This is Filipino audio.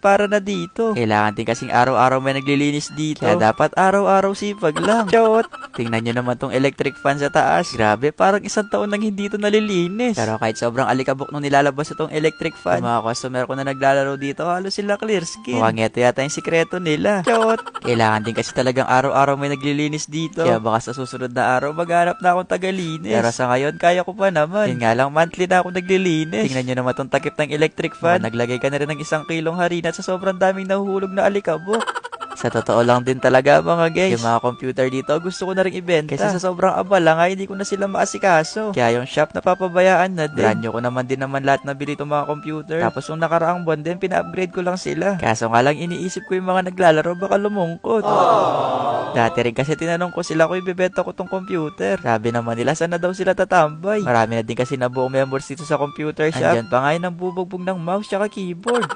para na dito. Kailangan din kasing araw-araw may naglilinis dito. Kaya dapat araw-araw sipag lang. Chot! Tingnan nyo naman tong electric fan sa taas. Grabe, parang isang taon nang hindi ito nalilinis. Pero kahit sobrang alikabok nung nilalabas itong electric fan, yung mga customer ko na naglalaro dito, halos sila clear skin. Mukhang ito yata yung sikreto nila. Chot! Kailangan din kasi talagang araw-araw may naglilinis dito. Kaya baka sa susunod na araw, maghanap na akong tagalinis. Pero sa ngayon, kaya ko pa naman. Yun nga lang, monthly na ako naglilinis. Tingnan nyo naman tong takip ng electric fan. Naglagay ka na rin ng 1 kilong harina sa sobrang daming nahuhulog na alikabok. Sa totoo lang din talaga mga guys, yung mga computer dito gusto ko na rin ibenta. Kasi sa sobrang abala nga, hindi ko na sila maasikaso. Kaya yung shop napapabayaan na din. Brand new ko naman din lahat na bili itong mga computer. Tapos yung nakaraang buwan din, pina-upgrade ko lang sila. Kaso nga lang iniisip ko yung mga naglalaro baka lumungkot. Dati rin kasi tinanong ko sila kung ibebenta ko tong computer. Sabi naman nila saan na daw sila tatambay. Marami na din kasi nabuong members dito sa computer shop. Andyan pa nga yung bubugbog ng mouse tsaka keyboard.